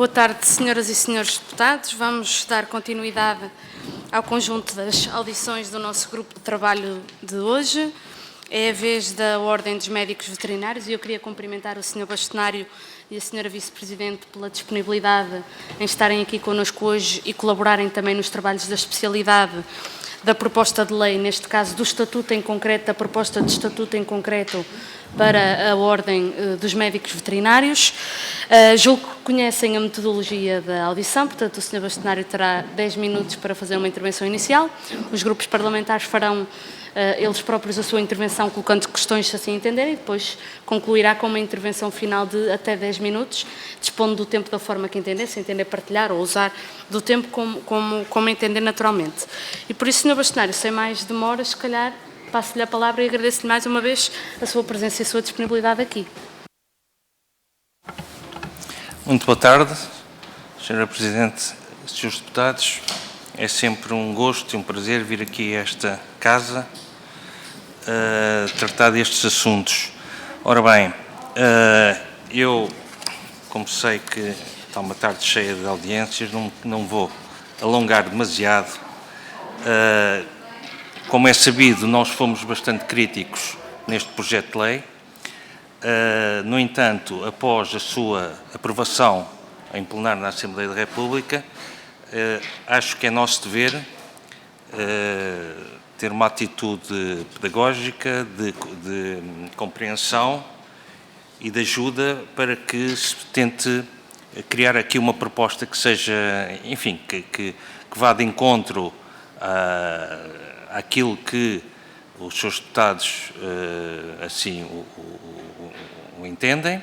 Boa tarde, senhoras e senhores deputados. Vamos dar continuidade ao conjunto das audições do nosso grupo de trabalho de hoje. É a vez da Ordem dos Médicos Veterinários e eu queria cumprimentar o Sr. Bastonário e a Sra. Vice-Presidente pela disponibilidade em estarem aqui connosco hoje e colaborarem também nos trabalhos da especialidade da proposta de lei, neste caso do Estatuto em concreto, da proposta de Estatuto em concreto para a Ordem dos Médicos Veterinários. Julgo que conhecem a metodologia da audição, portanto o Sr. Bastonário terá 10 minutos para fazer uma intervenção inicial. Os grupos parlamentares farão eles próprios a sua intervenção colocando questões se assim entenderem e depois concluirá com uma intervenção final de até 10 minutos, dispondo do tempo da forma que entender, se entender partilhar ou usar do tempo como entender naturalmente. E por isso, Sr. Bastonário, sem mais demoras, se calhar passo-lhe a palavra e agradeço-lhe mais uma vez a sua presença e a sua disponibilidade aqui. Muito boa tarde, Sra. Presidente, Srs. Deputados. É sempre um gosto e um prazer vir aqui a esta casa tratar destes assuntos. Ora bem, eu, como sei que está uma tarde cheia de audiências, não vou alongar demasiado. Como é sabido, nós fomos bastante críticos neste projeto de lei. No entanto, após a sua aprovação em plenário na Assembleia da República, acho que é nosso dever ter uma atitude pedagógica, de compreensão e de ajuda para que se tente criar aqui uma proposta que seja, enfim, que vá de encontro àquilo que os seus deputados assim o entendem,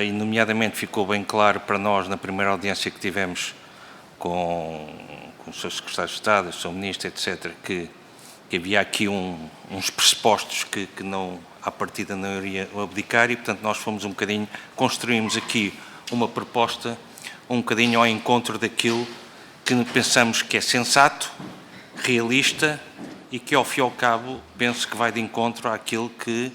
e nomeadamente ficou bem claro para nós na primeira audiência que tivemos com o Sr. Secretário de Estado, o Sr. Ministro, etc., que havia aqui uns pressupostos que não, à partida não iria abdicar e, portanto, nós fomos construímos aqui uma proposta um bocadinho ao encontro daquilo que pensamos que é sensato, realista e que, ao fim e ao cabo, penso que vai de encontro àquilo que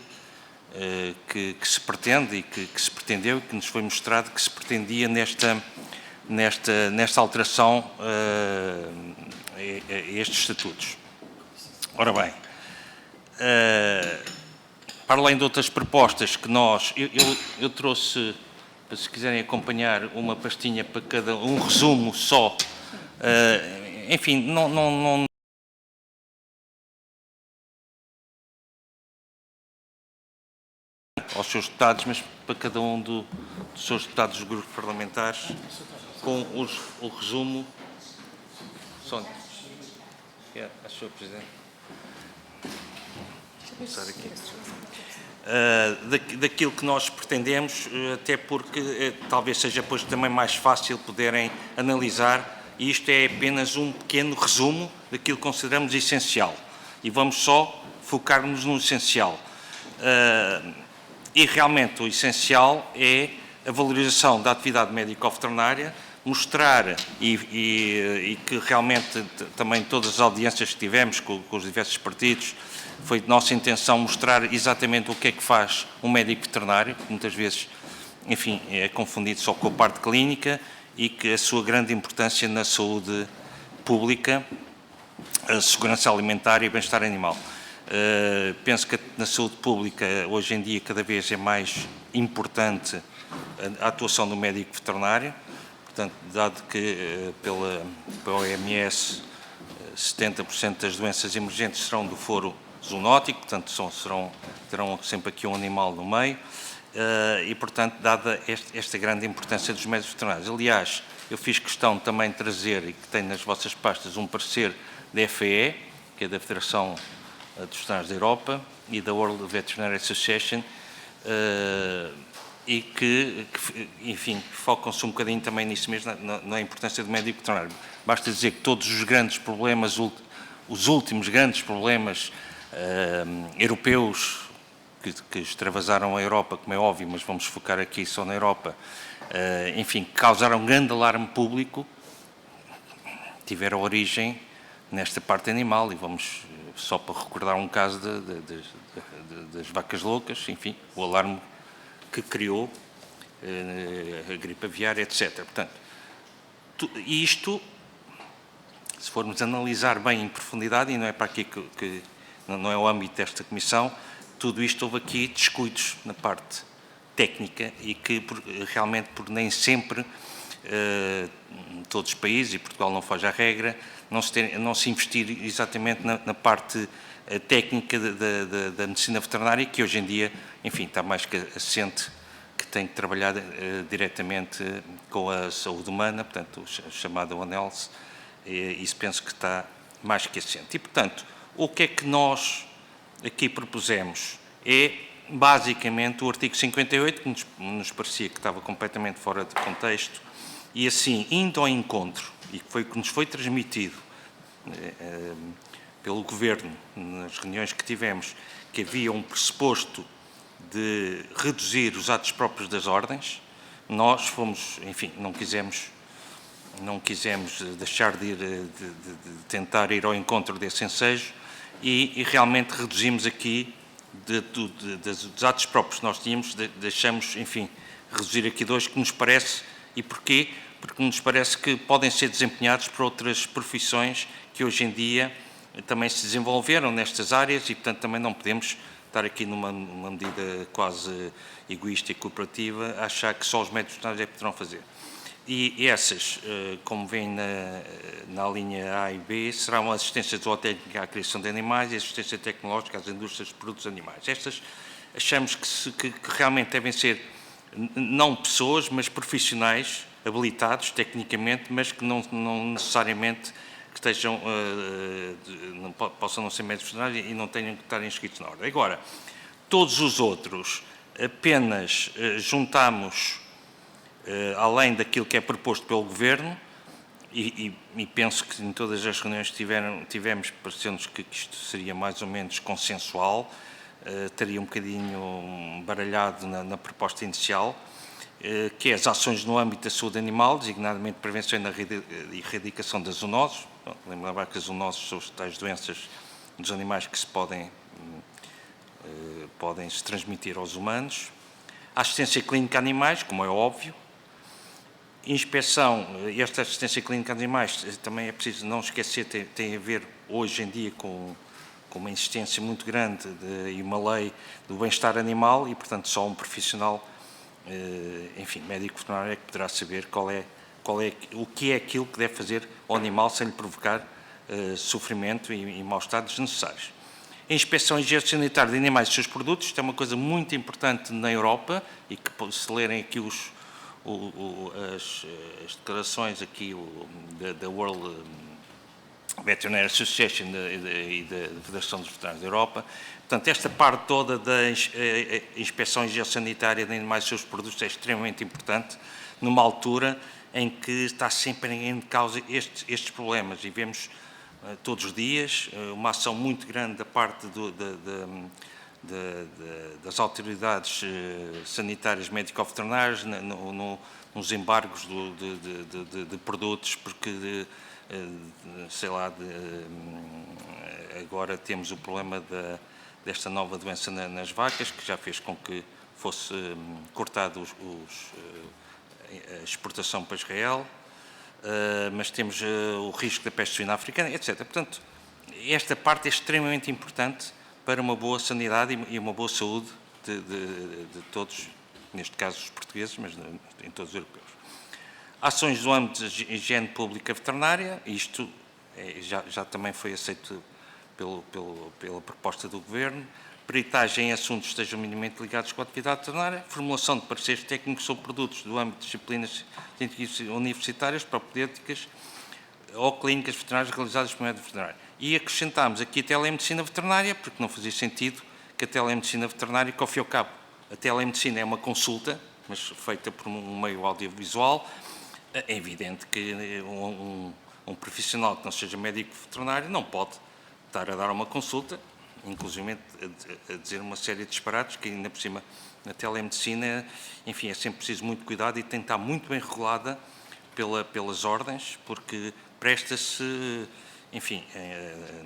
se pretende e que se pretendeu e que nos foi mostrado que se pretendia nesta alteração a estes estatutos. Ora bem, para além de outras propostas que eu trouxe, se quiserem acompanhar, uma pastinha para cada um resumo só, enfim, não aos seus deputados, mas para cada um dos seus deputados dos grupos parlamentares, com o resumo. Sónia, a Sra. Presidente. Começar aqui. Daquilo que nós pretendemos, até porque talvez seja depois também mais fácil poderem analisar, e isto é apenas um pequeno resumo daquilo que consideramos essencial. E vamos só focar-nos no essencial. E realmente o essencial é a valorização da atividade médico-veterinária, mostrar e que realmente também todas as audiências que tivemos com os diversos partidos, foi de nossa intenção mostrar exatamente o que é que faz um médico veterinário, que muitas vezes, enfim, é confundido só com a parte clínica e que a sua grande importância na saúde pública, a segurança alimentar e bem-estar animal. Penso que na saúde pública, hoje em dia, cada vez é mais importante a atuação do médico veterinário. Portanto, dado que pela OMS 70% das doenças emergentes serão do foro zoonótico, portanto terão sempre aqui um animal no meio, e portanto, dada esta grande importância dos médicos veterinários. Aliás, eu fiz questão também de trazer, e que tem nas vossas pastas, um parecer da FEE, que é da Federação dos Veterinários da Europa, e da World Veterinary Association, e que enfim, focam-se um bocadinho também nisso mesmo, na importância do médico veterinário. Basta dizer que todos os grandes problemas, os últimos grandes problemas europeus que extravasaram a Europa, como é óbvio, mas vamos focar aqui só na Europa, enfim, causaram um grande alarme público, tiveram origem nesta parte animal, e vamos, só para recordar um caso das vacas loucas, enfim, o alarme que criou a gripe aviária, etc. Portanto, isto, se formos analisar bem em profundidade, e não é para aqui que não é o âmbito desta comissão, tudo isto houve aqui descuidos na parte técnica e que realmente por nem sempre todos os países, e Portugal não foge à regra, não se investir exatamente na parte técnica da medicina veterinária, que hoje em dia, enfim, está mais que assente que tem que trabalhar diretamente com a saúde humana, portanto, o chamado One Health, isso penso que está mais que assente. E, portanto, o que é que nós aqui propusemos é, basicamente, o artigo 58, que nos parecia que estava completamente fora de contexto, e assim, indo ao encontro, e que foi o que nos foi transmitido pelo Governo, nas reuniões que tivemos, que havia um pressuposto de reduzir os atos próprios das ordens, nós fomos, enfim, não quisemos deixar de tentar ir ao encontro desse ensejo e realmente reduzimos aqui dos atos próprios que nós tínhamos, deixamos, enfim, reduzir aqui dois que nos parece, e porquê? Porque nos parece que podem ser desempenhados por outras profissões que hoje em dia também se desenvolveram nestas áreas e, portanto, também não podemos estar aqui numa medida quase egoísta e cooperativa a achar que só os médicos veterinários é que poderão fazer. E essas, como vem na linha A e B, serão a assistência zootécnica à criação de animais e a assistência tecnológica às indústrias de produtos animais. Estas achamos que realmente devem ser não pessoas, mas profissionais habilitados tecnicamente, mas que não necessariamente que estejam, possam não ser médicos veterinários e não tenham que estar inscritos na ordem. Agora, todos os outros apenas juntamos, além daquilo que é proposto pelo Governo, e penso que em todas as reuniões que tivemos, pareceu-nos que isto seria mais ou menos consensual, estaria um bocadinho baralhado na proposta inicial, que é as ações no âmbito da saúde animal, designadamente prevenção e erradicação das zoonoses. Lembrar que as zoonoses são as tais doenças dos animais que se podem se transmitir aos humanos. A assistência clínica a animais, como é óbvio. Inspeção, esta assistência clínica a animais, também é preciso não esquecer, tem a ver hoje em dia com uma insistência muito grande e uma lei do bem-estar animal e, portanto, só um profissional, enfim, médico veterinário é que poderá saber o que é aquilo que deve fazer ao animal sem lhe provocar sofrimento e mal-estar desnecessários. A inspeção e higiene sanitária de animais e seus produtos, isto é uma coisa muito importante na Europa e que, se lerem aqui as declarações aqui da World Veterinary Association e da Federação dos Veterinários da Europa. Portanto, esta parte toda da inspeção e higiene sanitária de animais e seus produtos é extremamente importante numa altura em que está sempre em causa estes problemas e vemos todos os dias uma ação muito grande da parte das autoridades sanitárias médico-veterinárias nos embargos de produtos, porque, sei lá, agora temos o problema desta nova doença nas vacas, que já fez com que fosse cortado a exportação para Israel, mas temos o risco da peste suína africana, etc. Portanto, esta parte é extremamente importante para uma boa sanidade e uma boa saúde de todos, neste caso os portugueses, mas em todos os europeus. Ações do âmbito de higiene pública veterinária, isto já também foi aceito pela proposta do Governo. Peritagem em assuntos que estejam minimamente ligados com a atividade veterinária, formulação de pareceres técnicos sobre produtos do âmbito de disciplinas científicas universitárias, propedêuticas ou clínicas veterinárias realizadas por médico veterinário. E acrescentámos aqui a telemedicina veterinária, porque não fazia sentido que a telemedicina veterinária, que ao fim e ao cabo, a telemedicina é uma consulta, mas feita por um meio audiovisual. É evidente que um profissional que não seja médico veterinário não pode estar a dar uma consulta, inclusive a dizer uma série de disparates, que ainda por cima na telemedicina, enfim, é sempre preciso muito cuidado e tem que estar muito bem regulada pelas ordens, porque presta-se, enfim,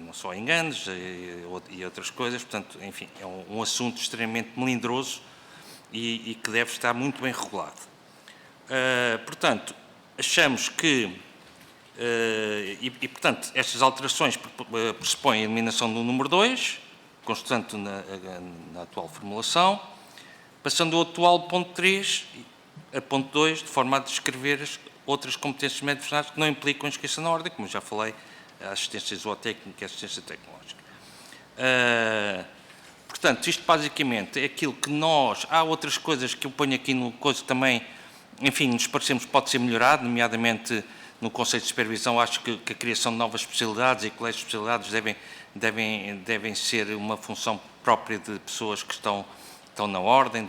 não só a enganos e outras coisas, portanto, enfim, é um assunto extremamente melindroso e que deve estar muito bem regulado. Portanto, achamos que, portanto, estas alterações pressupõem a eliminação do número 2, constante na atual formulação, passando ao atual ponto 3 a ponto 2, de forma a descrever as outras competências médico-veterinárias que não implicam inscrição na ordem, como já falei, a assistência zootécnica e a assistência tecnológica. Portanto, isto basicamente é aquilo que nós... Há outras coisas que eu ponho aqui no coisa também, enfim, nos parecemos pode ser melhorado, nomeadamente no conceito de supervisão. Acho que a criação de novas especialidades e colégios de especialidades devem ser uma função própria de pessoas que estão na ordem,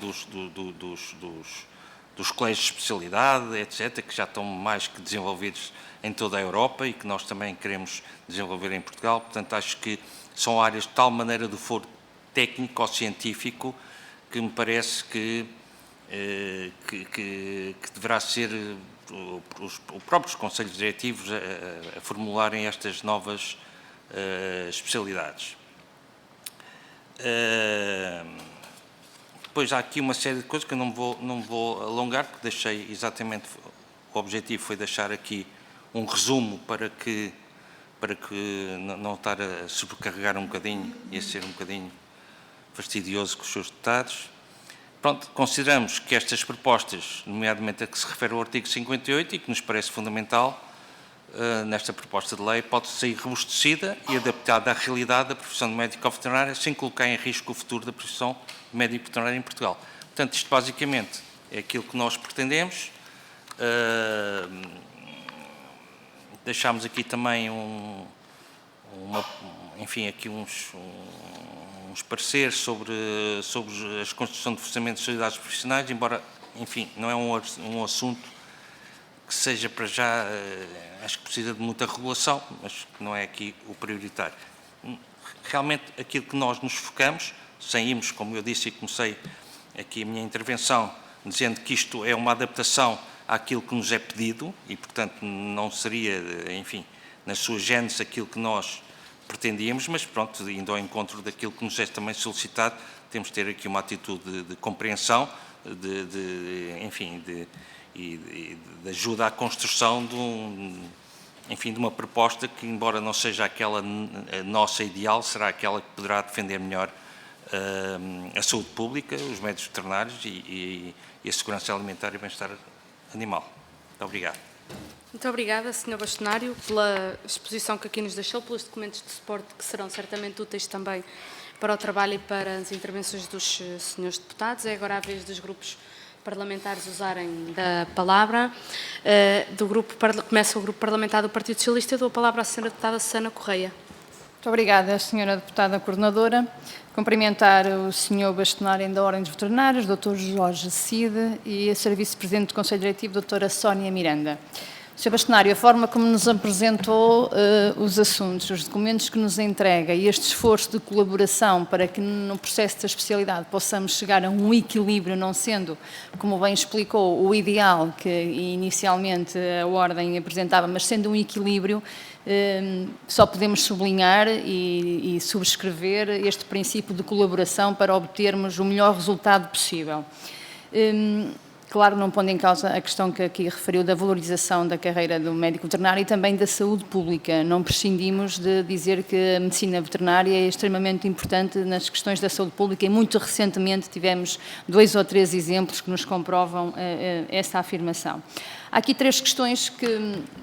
dos colégios de especialidade, etc., que já estão mais que desenvolvidos em toda a Europa e que nós também queremos desenvolver em Portugal. Portanto, acho que são áreas de tal maneira do foro técnico ou científico que me parece que deverá ser os próprios conselhos diretivos a formularem estas novas especialidades. Depois há aqui uma série de coisas que eu não vou alongar, porque deixei exatamente, o objetivo foi deixar aqui um resumo para que não estar a sobrecarregar um bocadinho e a ser um bocadinho fastidioso com os seus detalhes. Pronto, consideramos que estas propostas, nomeadamente a que se refere ao artigo 58 e que nos parece fundamental nesta proposta de lei, pode ser robustecida e adaptada à realidade da profissão de médico veterinário, sem colocar em risco o futuro da profissão de médico veterinário em Portugal. Portanto, isto basicamente é aquilo que nós pretendemos. Deixámos aqui também enfim, aqui uns pareceres sobre a construção de funcionamento de sociedades profissionais, embora, enfim, não é um assunto que seja para já, acho que precisa de muita regulação, mas que não é aqui o prioritário. Realmente, aquilo que nós nos focamos, sem irmos, como eu disse e comecei aqui a minha intervenção, dizendo que isto é uma adaptação àquilo que nos é pedido e, portanto, não seria, enfim, na sua gênese aquilo que nós pretendíamos, mas pronto, indo ao encontro daquilo que nos é também solicitado, temos de ter aqui uma atitude de compreensão, enfim, de ajuda à construção de uma proposta que, embora não seja aquela nossa ideal, será aquela que poderá defender melhor a saúde pública, os médicos veterinários e a segurança alimentar e bem-estar animal. Muito obrigado. Muito obrigada, Sr. Bastonário, pela exposição que aqui nos deixou, pelos documentos de suporte que serão certamente úteis também para o trabalho e para as intervenções dos senhores deputados. É agora a vez dos grupos parlamentares usarem da palavra. Começa o Grupo Parlamentar do Partido Socialista. Eu dou a palavra à Sra. Deputada Susana Correia. Muito obrigada, Sra. Deputada Coordenadora. Cumprimentar o Sr. Bastonário da Ordem dos Veterinários, Dr. Jorge Cide, e a Sra. Vice-Presidente do Conselho Diretivo, Dra. Sónia Miranda. Sr. Bastonário, a forma como nos apresentou os assuntos, os documentos que nos entrega e este esforço de colaboração para que no processo da especialidade possamos chegar a um equilíbrio, não sendo, como bem explicou, o ideal que inicialmente a Ordem apresentava, mas sendo um equilíbrio, só podemos sublinhar e subscrever este princípio de colaboração para obtermos o melhor resultado possível. Claro, não pondo em causa a questão que aqui referiu da valorização da carreira do médico veterinário e também da saúde pública. Não prescindimos de dizer que a medicina veterinária é extremamente importante nas questões da saúde pública e muito recentemente tivemos 2 ou 3 exemplos que nos comprovam essa afirmação. Há aqui 3 questões que,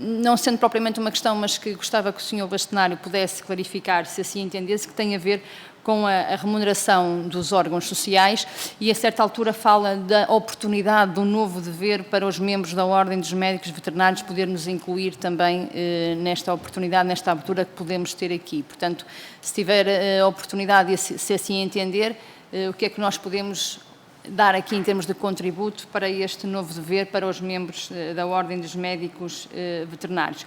não sendo propriamente uma questão, mas que gostava que o Sr. Bastonário pudesse clarificar, se assim entendesse, que tem a ver com a remuneração dos órgãos sociais e, a certa altura, fala da oportunidade de um novo dever para os membros da Ordem dos Médicos Veterinários poder nos incluir também nesta oportunidade, nesta abertura que podemos ter aqui. Portanto, se tiver a oportunidade e se assim entender, o que é que nós podemos dar aqui em termos de contributo para este novo dever para os membros da Ordem dos Médicos Veterinários.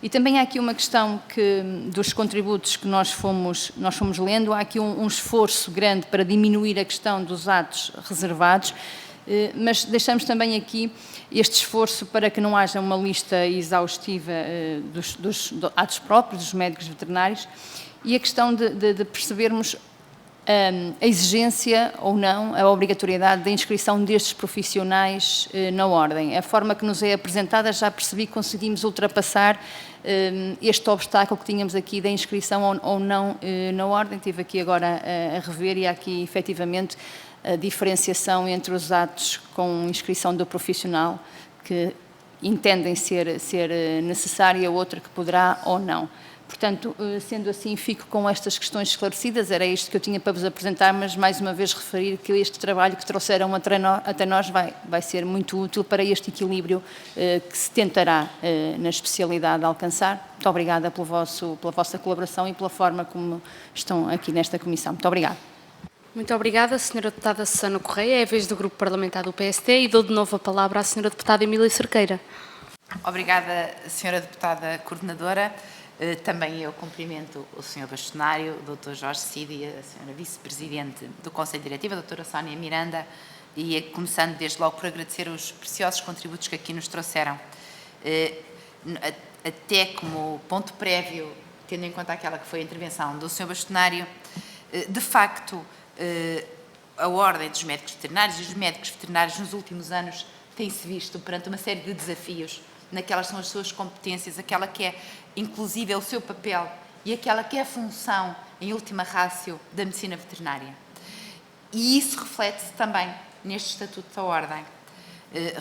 E também há aqui uma questão que, dos contributos que nós fomos lendo, há aqui um esforço grande para diminuir a questão dos atos reservados, mas deixamos também aqui este esforço para que não haja uma lista exaustiva dos atos próprios dos médicos veterinários e a questão de percebermos a exigência ou não, a obrigatoriedade da inscrição destes profissionais na Ordem. A forma que nos é apresentada, já percebi que conseguimos ultrapassar este obstáculo que tínhamos aqui da inscrição ou não na Ordem. Estive aqui agora a rever e há aqui, efetivamente, a diferenciação entre os atos com inscrição do profissional, que entendem ser necessária, e a outra que poderá ou não. Portanto, sendo assim, fico com estas questões esclarecidas. Era isto que eu tinha para vos apresentar, mas mais uma vez referir que este trabalho que trouxeram até nós vai ser muito útil para este equilíbrio que se tentará na especialidade alcançar. Muito obrigada pela vossa colaboração e pela forma como estão aqui nesta comissão. Muito obrigada. Muito obrigada, Sra. Deputada Susana Correia. É a vez do Grupo Parlamentar do PSD e dou de novo a palavra à Sra. Deputada Emília Cerqueira. Obrigada, Sra. Deputada Coordenadora. Também eu cumprimento o Sr. Bastonário, o Dr. Jorge Cid e a Sra. Vice-Presidente do Conselho Diretivo, a Dra. Sónia Miranda, e começando desde logo por agradecer os preciosos contributos que aqui nos trouxeram. Até como ponto prévio, tendo em conta aquela que foi a intervenção do Sr. Bastonário, de facto, a Ordem dos Médicos Veterinários e os médicos veterinários nos últimos anos têm-se visto perante uma série de desafios naquelas são as suas competências, aquela que é, inclusive, é o seu papel e aquela que é a função, em última ratio, da medicina veterinária. E isso reflete-se também neste Estatuto da Ordem.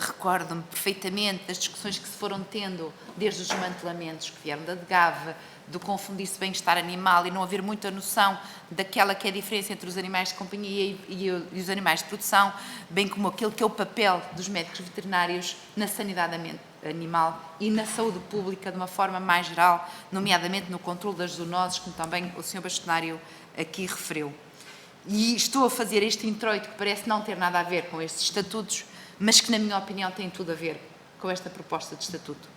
Recordo-me perfeitamente das discussões que se foram tendo desde os desmantelamentos que vieram da DGAV, do confundir-se bem-estar animal e não haver muita noção daquela que é a diferença entre os animais de companhia e os animais de produção, bem como aquele que é o papel dos médicos veterinários na sanidade animal e na saúde pública de uma forma mais geral, nomeadamente no controle das zoonoses, como também o Sr. Bastonário aqui referiu. E estou a fazer este introito que parece não ter nada a ver com estes estatutos, mas que, na minha opinião, tem tudo a ver com esta proposta de estatuto,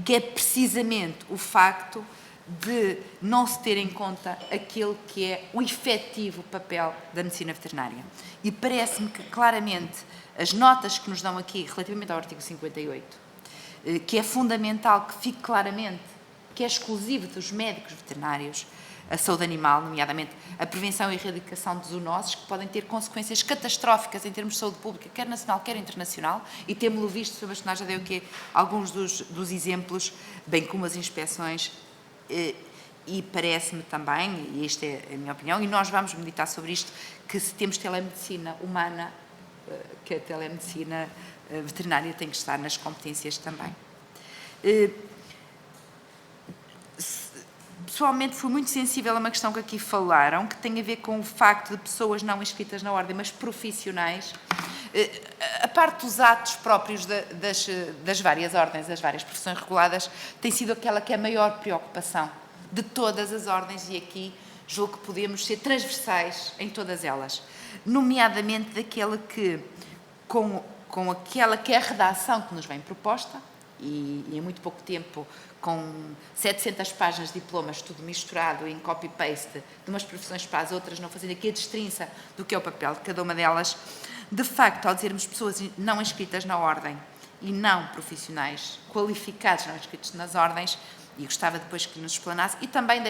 que é precisamente o facto de não se ter em conta aquele que é o efetivo papel da medicina veterinária. E parece-me que, claramente, as notas que nos dão aqui relativamente ao artigo 58, que é fundamental que fique claramente que é exclusivo dos médicos veterinários a saúde animal, nomeadamente a prevenção e erradicação de zoonoses, que podem ter consequências catastróficas em termos de saúde pública, quer nacional, quer internacional, e temos-lo visto, o Sr. Bastonário já deu aqui alguns dos exemplos, bem como as inspeções, e parece-me também, e esta é a minha opinião, e nós vamos meditar sobre isto, que se temos telemedicina humana, que a telemedicina veterinária tem que estar nas competências também. Pessoalmente fui muito sensível a uma questão que aqui falaram, que tem a ver com o facto de pessoas não inscritas na Ordem, mas profissionais. A parte dos atos próprios das várias ordens, das várias profissões reguladas, tem sido aquela que é a maior preocupação de todas as ordens, e aqui julgo que podemos ser transversais em todas elas, nomeadamente daquela que, com aquela que é a redação que nos vem proposta, e em muito pouco tempo, com 700 páginas de diplomas, tudo misturado em copy-paste de umas profissões para as outras, não fazendo aqui a destrinça do que é o papel de cada uma delas. De facto, ao dizermos pessoas não inscritas na Ordem e não profissionais qualificados não inscritos nas Ordens, e gostava depois que nos explanasse e também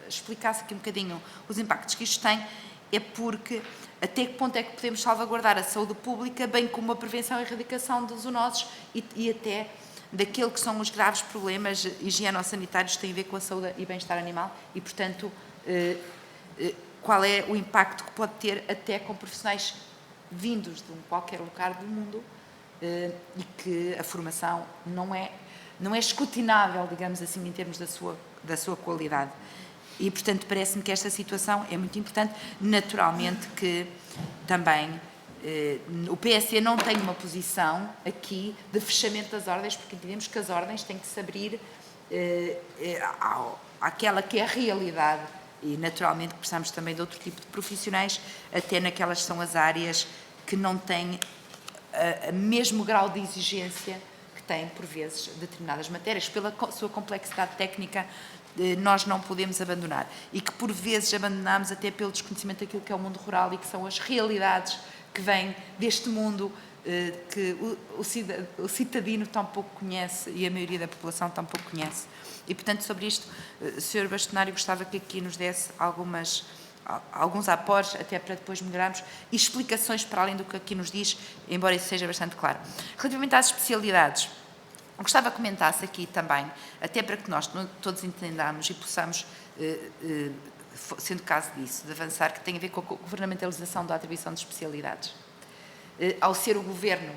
explicasse aqui um bocadinho os impactos que isto tem, é porque até que ponto é que podemos salvaguardar a saúde pública, bem como a prevenção e erradicação de zoonoses e até daquilo que são os graves problemas higieno-sanitários que têm a ver com a saúde e bem-estar animal e, portanto, qual é o impacto que pode ter até com profissionais vindos de qualquer lugar do mundo e que a formação não é escrutinável, digamos assim, em termos da sua qualidade. E, portanto, parece-me que esta situação é muito importante. Naturalmente que também o PSD não tem uma posição aqui de fechamento das ordens, porque entendemos que as ordens têm que se abrir àquela que é a realidade e, naturalmente, que precisamos também de outro tipo de profissionais, até naquelas que são as áreas que não têm o mesmo grau de exigência que têm, por vezes, determinadas matérias. Pela sua complexidade técnica, nós não podemos abandonar. E que, por vezes, abandonamos até pelo desconhecimento daquilo que é o mundo rural e que são as realidades que vêm deste mundo que o cidadino tão pouco conhece e a maioria da população tão pouco conhece. E, portanto, sobre isto, Sr. Bastonário, gostava que aqui nos desse algumas alguns aportes, até para depois melhorarmos, e explicações para além do que aqui nos diz, embora isso seja bastante claro. Relativamente às especialidades, gostava que comentasse aqui também, até para que nós todos entendamos e possamos, sendo caso disso, de avançar, que tem a ver com a governamentalização da atribuição de especialidades. Ao ser o Governo,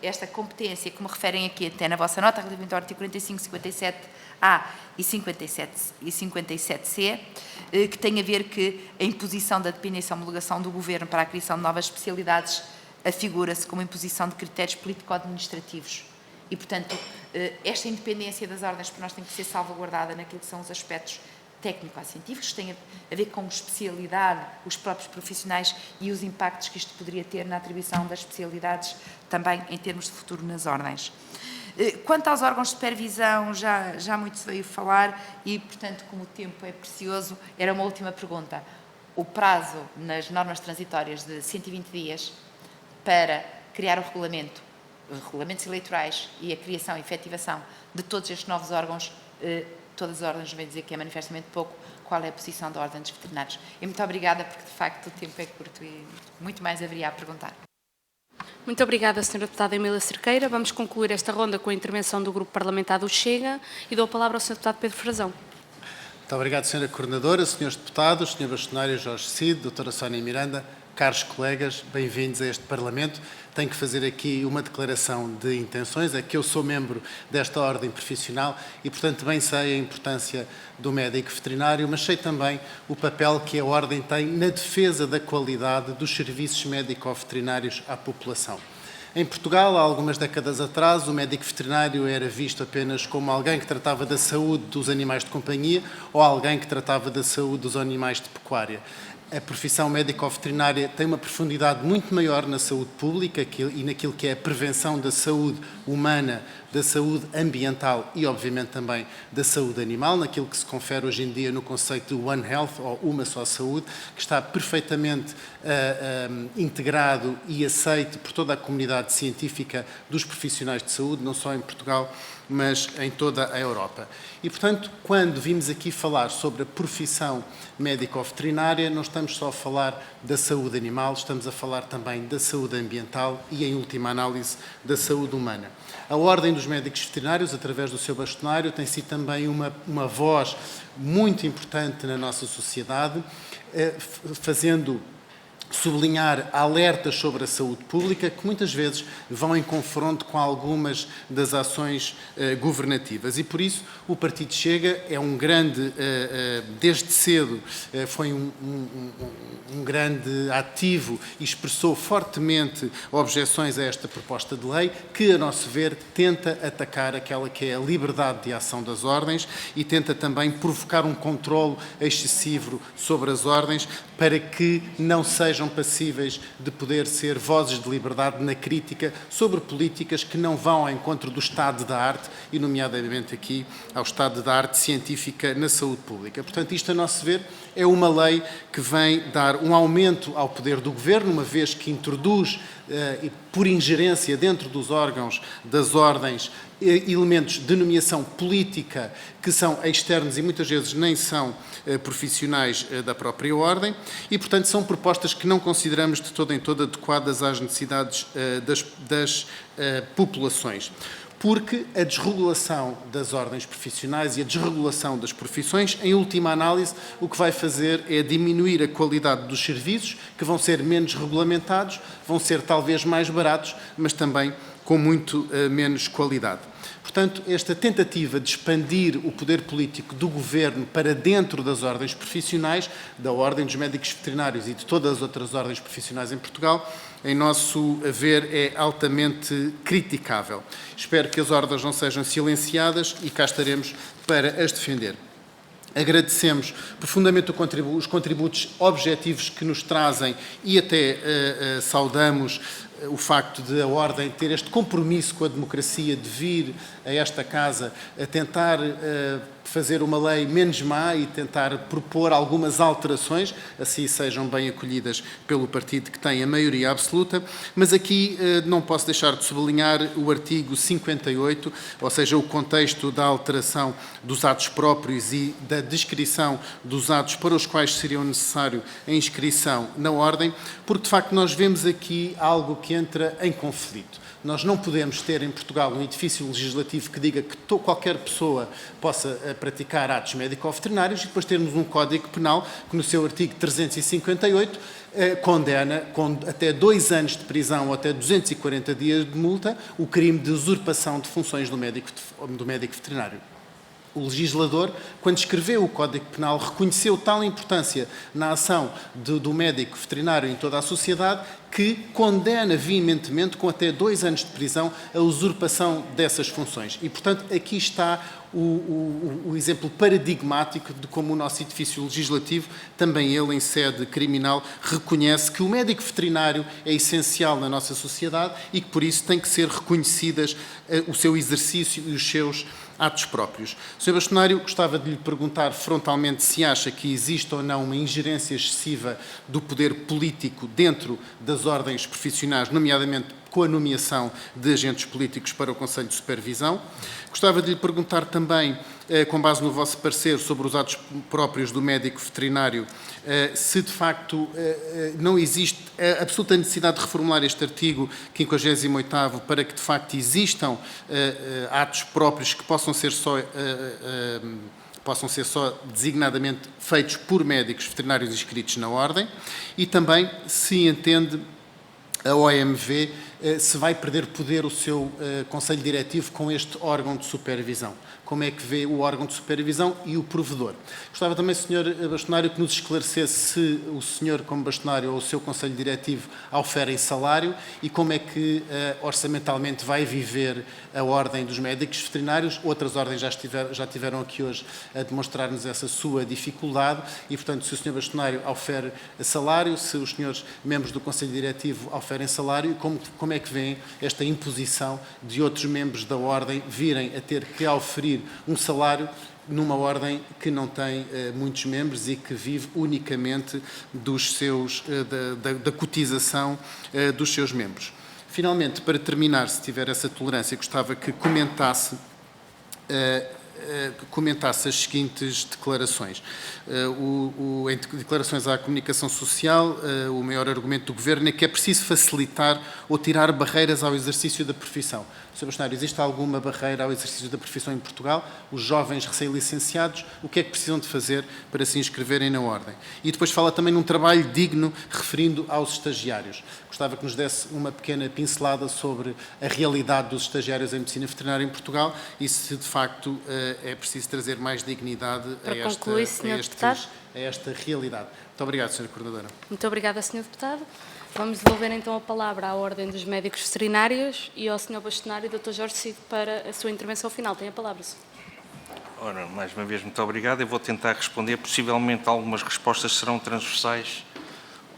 esta competência, como referem aqui até na vossa nota, relativamente ao artigo 45, 57A e 57C, que tem a ver que a imposição da dependência e homologação do Governo para a criação de novas especialidades afigura-se como imposição de critérios político-administrativos. E, portanto, esta independência das ordens para nós tem que ser salvaguardada naquilo que são os aspectos técnico-científicos, que têm a ver com especialidade, os próprios profissionais e os impactos que isto poderia ter na atribuição das especialidades, também em termos de futuro nas ordens. Quanto aos órgãos de supervisão, já muito se veio falar e, portanto, como o tempo é precioso, era uma última pergunta. O prazo nas normas transitórias de 120 dias para criar o regulamentos eleitorais e a criação e efetivação de todos estes novos órgãos, todas as ordens vêm dizer que é manifestamente pouco, qual é a posição da Ordem dos Veterinários. E muito obrigada, porque de facto o tempo é curto e muito mais haveria a perguntar. Muito obrigada, Sra. Deputada Emília Cerqueira. Vamos concluir esta ronda com a intervenção do Grupo Parlamentar do Chega e dou a palavra ao Sr. Deputado Pedro Frazão. Muito obrigado, Sra. Coordenadora, Srs. Deputados, Sr. Bastonário Jorge Cid, Doutora Sónia Miranda, caros colegas, bem-vindos a este Parlamento. Tenho que fazer aqui uma declaração de intenções, é que eu sou membro desta ordem profissional e, portanto, bem sei a importância do médico veterinário, mas sei também o papel que a ordem tem na defesa da qualidade dos serviços médico-veterinários à população. Em Portugal, há algumas décadas atrás, o médico veterinário era visto apenas como alguém que tratava da saúde dos animais de companhia ou alguém que tratava da saúde dos animais de pecuária. A profissão médico-veterinária tem uma profundidade muito maior na saúde pública e naquilo que é a prevenção da saúde humana, da saúde ambiental e, obviamente, também da saúde animal, naquilo que se confere hoje em dia no conceito de One Health, ou uma só saúde, que está perfeitamente integrado e aceito por toda a comunidade científica dos profissionais de saúde, não só em Portugal, mas em toda a Europa. E, portanto, quando vimos aqui falar sobre a profissão médico-veterinária, não estamos só a falar da saúde animal, estamos a falar também da saúde ambiental e, em última análise, da saúde humana. A Ordem dos Médicos Veterinários, através do seu bastonário, tem sido também uma voz muito importante na nossa sociedade, fazendo sublinhar alertas sobre a saúde pública que muitas vezes vão em confronto com algumas das ações governativas. E por isso o Partido Chega é um grande, desde cedo, foi um grande ativo e expressou fortemente objeções a esta proposta de lei que, a nosso ver, tenta atacar aquela que é a liberdade de ação das ordens e tenta também provocar um controle excessivo sobre as ordens para que não sejam passíveis de poder ser vozes de liberdade na crítica sobre políticas que não vão ao encontro do estado da arte e, nomeadamente aqui, ao estado da arte científica na saúde pública. Portanto, isto, a nosso ver, é uma lei que vem dar um aumento ao poder do Governo, uma vez que introduz, por ingerência dentro dos órgãos das ordens, elementos de nomeação política que são externos e muitas vezes nem são profissionais da própria ordem e, portanto, são propostas que não consideramos de todo em todo adequadas às necessidades das populações. Porque a desregulação das ordens profissionais e a desregulação das profissões, em última análise, o que vai fazer é diminuir a qualidade dos serviços, que vão ser menos regulamentados, vão ser talvez mais baratos, mas também com muito menos qualidade. Portanto, esta tentativa de expandir o poder político do Governo para dentro das ordens profissionais, da Ordem dos Médicos Veterinários e de todas as outras ordens profissionais em Portugal, em nosso ver, é altamente criticável. Espero que as ordens não sejam silenciadas e cá estaremos para as defender. Agradecemos profundamente os contributos objetivos que nos trazem e até saudamos o facto de a Ordem ter este compromisso com a democracia, de vir a esta Casa a tentar fazer uma lei menos má e tentar propor algumas alterações, assim sejam bem acolhidas pelo partido que tem a maioria absoluta, mas aqui não posso deixar de sublinhar o artigo 58, ou seja, o contexto da alteração dos atos próprios e da descrição dos atos para os quais seria necessário a inscrição na ordem, porque de facto nós vemos aqui algo que entra em conflito. Nós não podemos ter em Portugal um edifício legislativo que diga que qualquer pessoa possa praticar atos médico-veterinários e depois termos um Código Penal que no seu artigo 358 condena com até 2 anos de prisão ou até 240 dias de multa o crime de usurpação de funções do médico veterinário. O legislador, quando escreveu o Código Penal, reconheceu tal importância na ação do médico veterinário em toda a sociedade que condena veementemente, com até 2 anos de prisão, a usurpação dessas funções. E, portanto, aqui está o exemplo paradigmático de como o nosso edifício legislativo, também ele em sede criminal, reconhece que o médico veterinário é essencial na nossa sociedade e que, por isso, tem que ser reconhecidas o seu exercício e os seus atos próprios. Sr. Bastonário, gostava de lhe perguntar frontalmente se acha que existe ou não uma ingerência excessiva do poder político dentro das ordens profissionais, nomeadamente com a nomeação de agentes políticos para o Conselho de Supervisão. Gostava de lhe perguntar também, com base no vosso parecer sobre os atos próprios do médico veterinário, se de facto não existe a absoluta necessidade de reformular este artigo 58º para que de facto existam atos próprios que possam ser só designadamente feitos por médicos veterinários inscritos na ordem, e também se entende a OMV se vai perder poder o seu Conselho Diretivo com este órgão de supervisão. Como é que vê o órgão de supervisão e o provedor? Gostava também, Sr. Bastonário, que nos esclarecesse se o senhor, como bastonário, ou o seu Conselho Diretivo oferem salário e como é que orçamentalmente vai viver a Ordem dos Médicos Veterinários. Outras ordens já tiveram aqui hoje a demonstrar-nos essa sua dificuldade e, portanto, se o Sr. Bastonário ofere salário, se os senhores membros do Conselho Diretivo oferem salário, como é que vêem esta imposição de outros membros da Ordem virem a ter que oferir um salário numa ordem que não tem muitos membros e que vive unicamente da cotização dos seus membros. Finalmente, para terminar, se tiver essa tolerância, gostava que comentasse as seguintes declarações. Em declarações à comunicação social, o maior argumento do Governo é que é preciso facilitar ou tirar barreiras ao exercício da profissão. Sr. Bastonário, existe alguma barreira ao exercício da profissão em Portugal? Os jovens recém-licenciados, o que é que precisam de fazer para se inscreverem na ordem? E depois fala também num trabalho digno, referindo aos estagiários. Gostava que nos desse uma pequena pincelada sobre a realidade dos estagiários em medicina veterinária em Portugal e se, de facto, é preciso trazer mais dignidade a esta realidade. Muito obrigado, Sra. Coordenadora. Muito obrigada, Sr. Deputado. Vamos devolver então a palavra à Ordem dos Médicos Veterinários e ao Sr. Bastonário, Dr. Jorge Cid, para a sua intervenção final. Tem a palavra, Sr. Ora, mais uma vez, muito obrigado. Eu vou tentar responder. Possivelmente algumas respostas serão transversais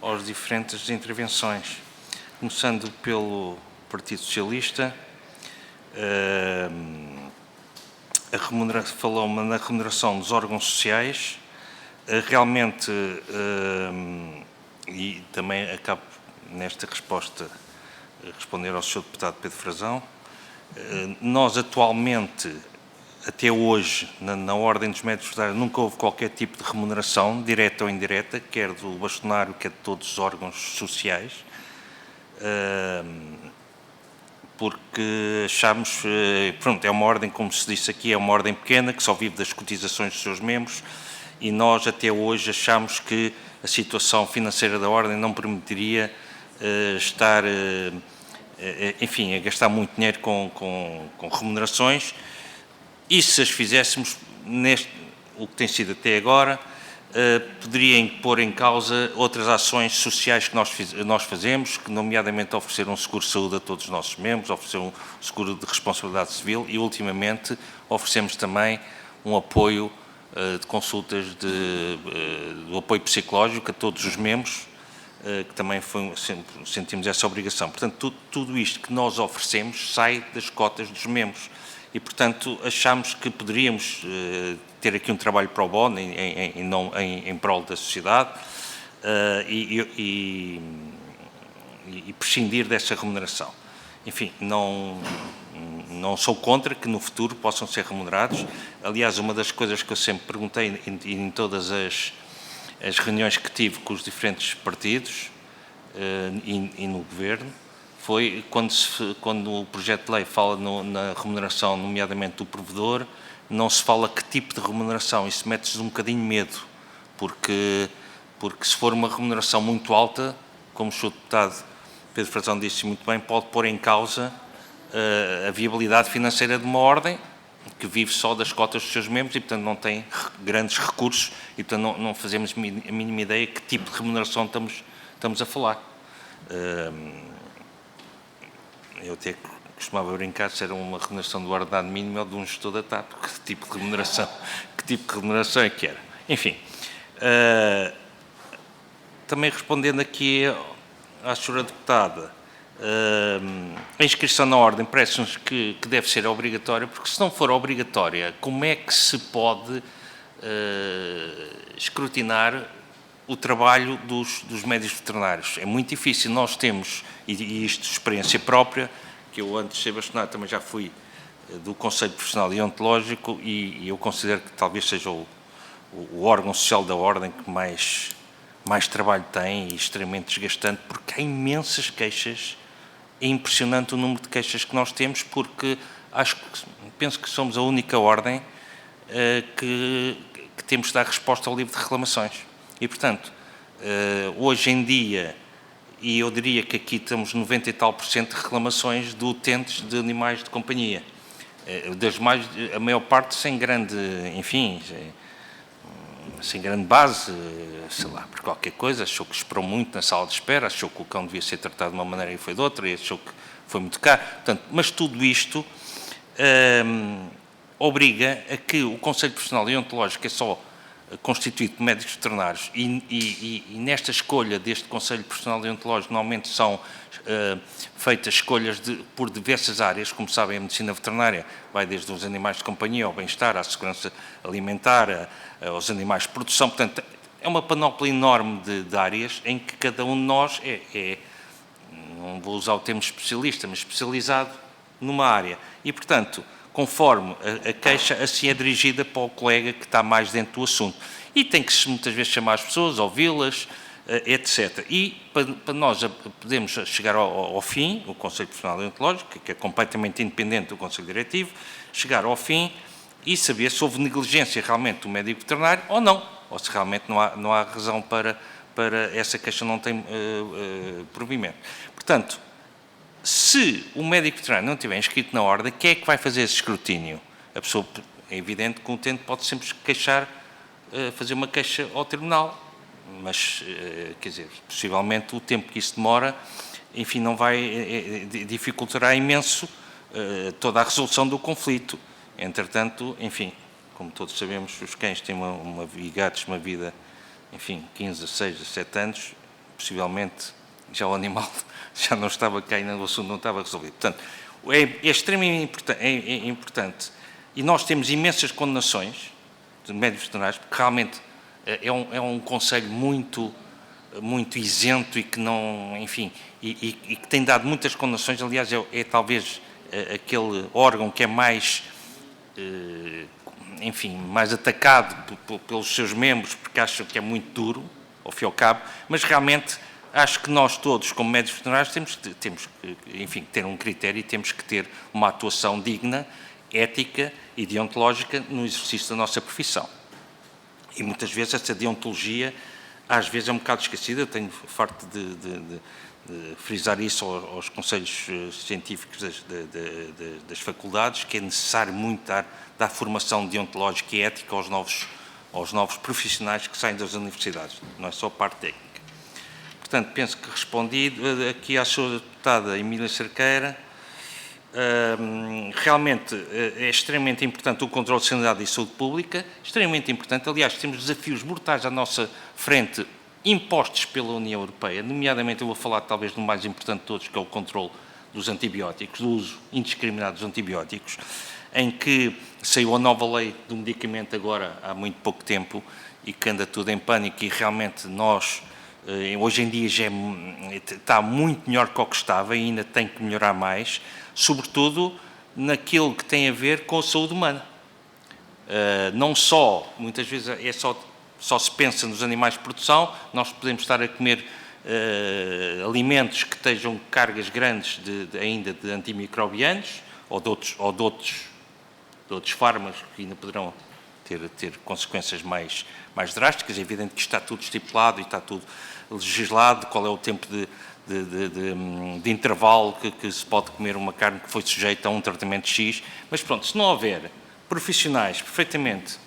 às diferentes intervenções. Começando pelo Partido Socialista, falou-me na remuneração dos órgãos sociais. Realmente, e também acabo nesta resposta responder ao Sr. Deputado Pedro Frazão, nós atualmente, até hoje, na Ordem dos Médicos Veterinários, nunca houve qualquer tipo de remuneração, direta ou indireta, quer do bastonário, quer de todos os órgãos sociais, porque achamos, pronto, é uma ordem, como se disse aqui, é uma ordem pequena, que só vive das cotizações dos seus membros, e nós até hoje achamos que a situação financeira da ordem não permitiria estar, enfim, a gastar muito dinheiro com remunerações, e se as fizéssemos o que tem sido até agora, poderia pôr em causa outras ações sociais que nós fazemos, que nomeadamente oferecer um seguro de saúde a todos os nossos membros, oferecer um seguro de responsabilidade civil e, ultimamente, oferecemos também um apoio de consultas do apoio psicológico a todos os membros, que também sentimos essa obrigação. Portanto, tudo isto que nós oferecemos sai das cotas dos membros e, portanto, achamos que poderíamos ter aqui um trabalho pro bono em prol da sociedade e prescindir dessa remuneração. Enfim, não sou contra que no futuro possam ser remunerados. Aliás, uma das coisas que eu sempre perguntei em todas as reuniões que tive com os diferentes partidos e no Governo foi quando o projeto de lei fala na remuneração, nomeadamente do provedor, não se fala que tipo de remuneração. Isso mete-se um bocadinho medo, porque se for uma remuneração muito alta, como o Sr. Deputado Pedro Frazão disse muito bem, pode pôr em causa a viabilidade financeira de uma ordem que vive só das cotas dos seus membros e, portanto, não tem grandes recursos e, portanto, não fazemos a mínima ideia que tipo de remuneração estamos a falar. Eu até costumava brincar se era uma remuneração do ordenado mínimo ou de um gestor da TAP, que tipo de remuneração é que era. Enfim, também respondendo aqui à senhora deputada, a inscrição na ordem parece-nos que deve ser obrigatória, porque se não for obrigatória, como é que se pode escrutinar o trabalho dos médicos veterinários? É muito difícil. Nós temos, e isto de experiência própria, que eu antes de ser bastonário também já fui do Conselho Profissional e Ontológico, e eu considero que talvez seja o órgão social da ordem que mais trabalho tem e extremamente desgastante, porque há imensas queixas. É impressionante o número de queixas que nós temos, porque penso que somos a única ordem que temos de dar resposta ao livro de reclamações. E, portanto, hoje em dia, e eu diria que aqui estamos 90 e tal % de reclamações de utentes de animais de companhia. A maior parte sem grande, enfim, sem grande base, sei lá, por qualquer coisa, achou que esperou muito na sala de espera, achou que o cão devia ser tratado de uma maneira e foi de outra, e achou que foi muito caro. Portanto, mas tudo isto obriga a que o Conselho Profissional e Ontológico é só constituído por médicos veterinários e nesta escolha deste Conselho Profissional e Ontológico normalmente são feitas escolhas por diversas áreas. Como sabem, a medicina veterinária vai desde os animais de companhia ao bem-estar, à segurança alimentar, aos animais de produção. Portanto, é uma panóplia enorme de áreas em que cada um de nós não vou usar o termo especialista, mas especializado numa área. E, portanto, conforme a queixa, assim é dirigida para o colega que está mais dentro do assunto. E tem que muitas vezes chamar as pessoas, ouvi-las, etc. E para nós podemos chegar ao fim, o Conselho Profissional e Ontológico, que é completamente independente do Conselho Diretivo, chegar ao fim e saber se houve negligência realmente do médico veterinário ou não, ou se realmente não há razão para essa queixa não ter provimento. Portanto, se o médico veterinário não estiver inscrito na ordem, quem é que vai fazer esse escrutínio? A pessoa, é evidente que o utente pode sempre queixar, fazer uma queixa ao tribunal, mas, quer dizer, possivelmente o tempo que isso demora, enfim, não vai, dificultará imenso toda a resolução do conflito. Entretanto, enfim, como todos sabemos, os cães têm e gatos uma vida, enfim, 15, 16, 17 anos, possivelmente já o animal já não estava cá e o assunto não estava resolvido. Portanto, é extremamente importante. E nós temos imensas condenações de médicos veterinários, porque realmente é um conselho muito isento e que não, enfim, e que tem dado muitas condenações. Aliás, é talvez aquele órgão que é mais, enfim, mais atacado pelos seus membros, porque acham que é muito duro, ao fim e ao cabo, mas realmente acho que nós todos, como médicos veterinários, temos que, enfim, ter um critério e temos que ter uma atuação digna, ética e deontológica no exercício da nossa profissão. E muitas vezes essa deontologia, às vezes, é um bocado esquecida. Eu tenho farto de frisar isso aos conselhos científicos das faculdades, que é necessário muito dar formação deontológica e ética aos novos profissionais que saem das universidades, não é só a parte técnica. Portanto, penso que respondi aqui à sua deputada Emília Cerqueira. Realmente é extremamente importante o controle de sanidade e saúde pública, extremamente importante. Aliás, temos desafios mortais à nossa frente, impostos pela União Europeia, nomeadamente eu vou falar talvez do mais importante de todos, que é o controle dos antibióticos, do uso indiscriminado dos antibióticos. em que saiu a nova lei do medicamento agora há muito pouco tempo e que anda tudo em pânico e realmente nós, hoje em dia, já está muito melhor que o que estava e ainda tem que melhorar mais, sobretudo naquilo que tem a ver com a saúde humana. Não só, muitas vezes só se pensa nos animais de produção, nós podemos estar a comer alimentos que tenham cargas grandes ainda de antimicrobianos ou de outros fármacos que ainda poderão ter consequências mais drásticas. É evidente que está tudo estipulado e está tudo legislado, qual é o tempo de intervalo que se pode comer uma carne que foi sujeita a um tratamento X, mas pronto, se não houver profissionais perfeitamente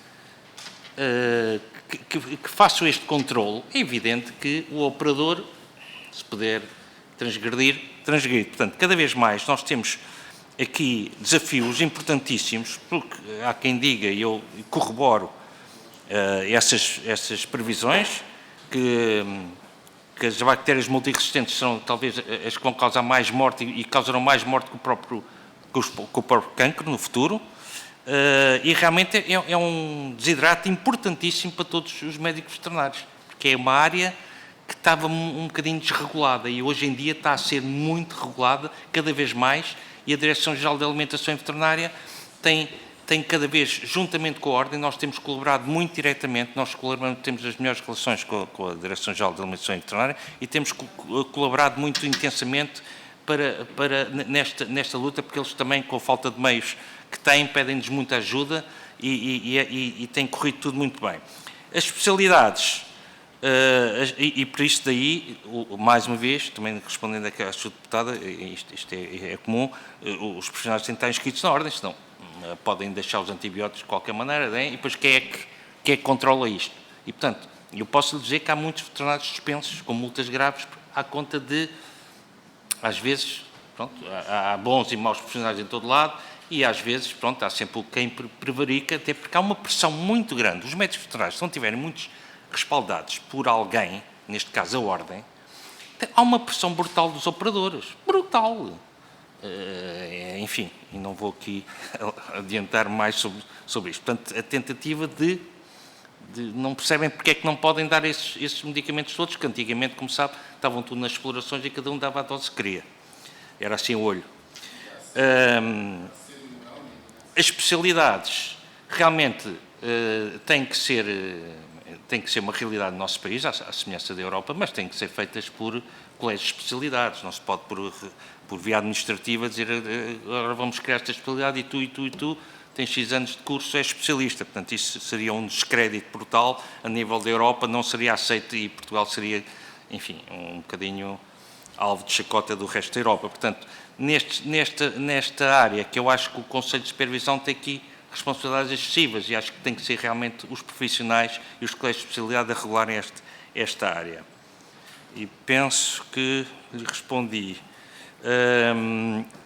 que façam este controle, é evidente que o operador, se puder transgredir. Portanto, cada vez mais nós temos aqui desafios importantíssimos, porque há quem diga, e eu corroboro essas previsões, que as bactérias multiresistentes são talvez as que vão causar mais morte e causarão mais morte que o próprio cancro no futuro. E realmente é um desidrato importantíssimo para todos os médicos veterinários, porque é uma área que estava um bocadinho desregulada e hoje em dia está a ser muito regulada, cada vez mais, e a Direção-Geral da Alimentação e Veterinária tem cada vez, juntamente com a Ordem, nós temos colaborado muito diretamente, temos as melhores relações com a Direção-Geral da Alimentação e Veterinária e temos colaborado muito intensamente nesta luta, porque eles também, com a falta de meios que têm, pedem-nos muita ajuda e tem corrido tudo muito bem. As especialidades, e por isso daí, mais uma vez, também respondendo aqui à sua deputada, isto é comum, os profissionais têm que estar inscritos na ordem, senão podem deixar os antibióticos de qualquer maneira, né? E depois quem é que controla isto? E, portanto, eu posso lhe dizer que há muitos veterinários suspensos com multas graves à conta de, às vezes, pronto, há bons e maus profissionais em todo lado, e às vezes, pronto, há sempre quem prevarica, até porque há uma pressão muito grande. Os médicos veterinários, se não tiverem muitos respaldados por alguém, neste caso a Ordem, há uma pressão brutal dos operadores. Brutal! Enfim, e não vou aqui adiantar mais sobre isto. Portanto, a tentativa de não percebem porque é que não podem dar esses medicamentos todos, que antigamente, como sabe, estavam tudo nas explorações e cada um dava a dose que queria. Era assim o olho. As especialidades realmente têm que ser uma realidade no nosso país, à semelhança da Europa, mas têm que ser feitas por colégios de especialidades. Não se pode, por via administrativa, dizer agora vamos criar esta especialidade e tu tens X anos de curso, és especialista. Portanto, isso seria um descrédito brutal a nível da Europa, não seria aceito e Portugal seria, enfim, um bocadinho alvo de chacota do resto da Europa. Portanto, nesta área que eu acho que o Conselho de Supervisão tem aqui responsabilidades excessivas e acho que tem que ser realmente os profissionais e os colégios de especialidade a regularem esta área. E penso que lhe respondi.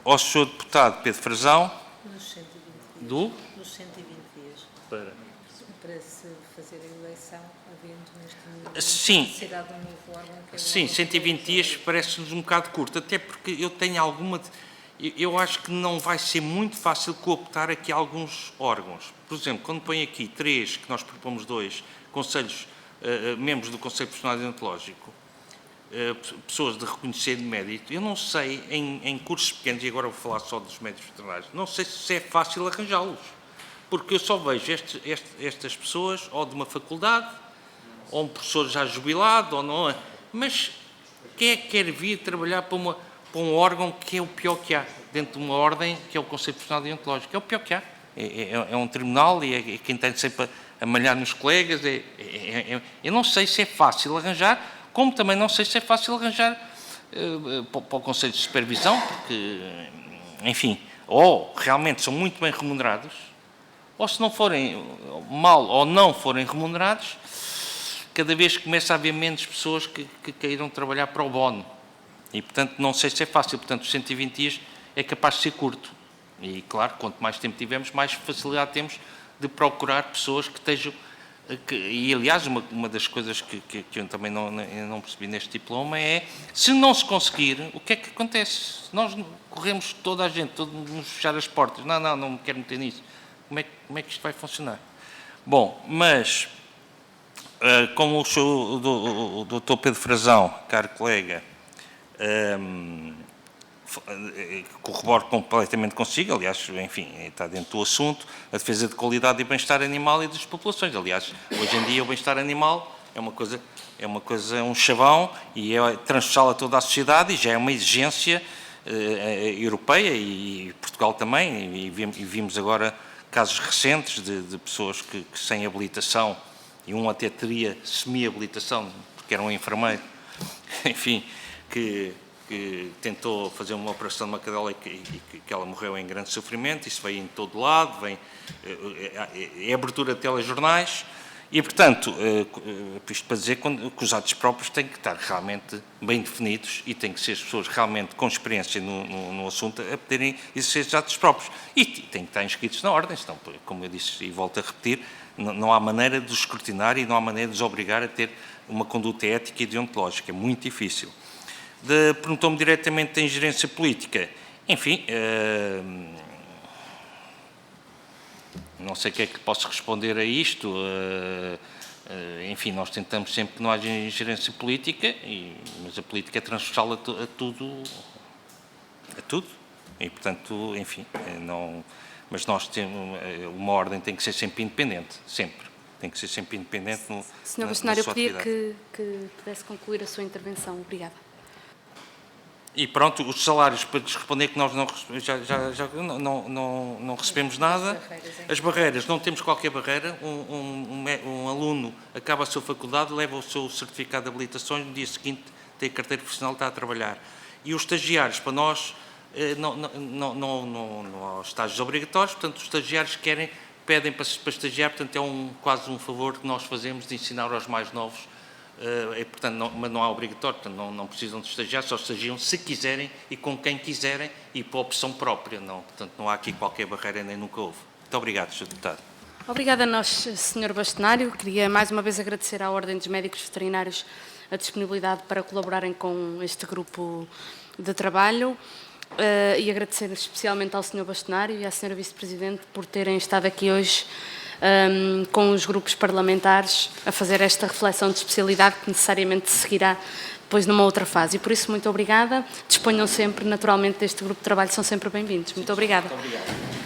Ao Sr. Deputado Pedro Frazão. Nos 120 dias. Nos 120 dias. Para se fazer a eleição, havendo neste momento sim, necessidade de um novo órgão. Que é sim, 120 dias parece-nos um bocado curto, até porque eu tenho alguma... Eu acho que não vai ser muito fácil cooptar aqui alguns órgãos. Por exemplo, quando põe aqui 3, que nós propomos 2, membros do Conselho Profissional Deontológico, pessoas de reconhecer de mérito, eu não sei, em cursos pequenos, e agora vou falar só dos médicos veterinários, não sei se é fácil arranjá-los, porque eu só vejo estas pessoas ou de uma faculdade, ou um professor já jubilado, ou não é, mas quem é que quer vir trabalhar para um órgão que é o pior que há, dentro de uma ordem, que é o Conselho Profissional Deontológico, é o pior que há, é um tribunal e é quem tem sempre a malhar nos colegas, eu não sei se é fácil arranjar, como também não sei se é fácil arranjar para o Conselho de Supervisão, porque, enfim, ou realmente são muito bem remunerados, ou se não forem mal ou não forem remunerados, cada vez começa a haver menos pessoas que queiram trabalhar para o bono. E, portanto, não sei se é fácil. Portanto, os 120 dias é capaz de ser curto. E, claro, quanto mais tempo tivermos, mais facilidade temos de procurar pessoas que estejam E aliás, uma das coisas que eu também não percebi neste diploma é, se não se conseguir, o que é que acontece? Nós corremos toda a gente, nos fechar as portas, não me quero meter nisso. Como é que isto vai funcionar? Bom, mas, como o Dr. Pedro Frazão, caro colega, corroboro completamente consigo, aliás, enfim, está dentro do assunto, a defesa de qualidade e bem-estar animal e das populações. Aliás, hoje em dia o bem-estar animal é uma coisa, um chavão e é transversal a toda a sociedade e já é uma exigência europeia e Portugal também, e vimos agora casos recentes de pessoas que sem habilitação, e um até teria semi-habilitação, porque era um enfermeiro, enfim, que tentou fazer uma operação de uma cadela e que ela morreu em grande sofrimento. Isso veio em todo lado, é abertura de telejornais e, portanto, isto para dizer que os atos próprios têm que estar realmente bem definidos e têm que ser as pessoas realmente com experiência no assunto a poderem exercer esses atos próprios. E têm que estar inscritos na ordem, senão, como eu disse e volto a repetir, não há maneira de os escrutinar e não há maneira de os obrigar a ter uma conduta ética e deontológica. É muito difícil. Perguntou-me diretamente da ingerência política. Enfim, não sei o que é que posso responder a isto. Enfim, nós tentamos sempre que não haja ingerência política, mas a política é transversal a tudo. E, portanto, enfim, mas nós temos, uma ordem tem que ser sempre independente, sempre. Tem que ser sempre independente Sr. Bastonário, eu pedia que pudesse concluir a sua intervenção. Obrigada. E pronto, os salários, para lhes responder que nós não recebemos nada. As barreiras, não temos qualquer barreira. Um aluno acaba a sua faculdade, leva o seu certificado de habilitações, no dia seguinte tem a carteira profissional, está a trabalhar. E os estagiários, para nós, não há estágios obrigatórios, portanto, os estagiários pedem para estagiar, portanto, é quase um favor que nós fazemos de ensinar aos mais novos. Portanto, mas não há obrigatório, portanto, não precisam de estagiar, só estagiam se quiserem e com quem quiserem e por opção própria. Portanto, não há aqui qualquer barreira, nem nunca houve. Muito obrigado, Sr. Deputado. Obrigada a nós, Sr. Bastonário. Queria mais uma vez agradecer à Ordem dos Médicos Veterinários a disponibilidade para colaborarem com este grupo de trabalho e agradecer especialmente ao Sr. Bastonário e à Sra. Vice-Presidente por terem estado aqui hoje com os grupos parlamentares a fazer esta reflexão de especialidade que necessariamente seguirá depois numa outra fase. E por isso, muito obrigada. Disponham sempre, naturalmente, deste grupo de trabalho, são sempre bem-vindos. Muito obrigada. Muito obrigado.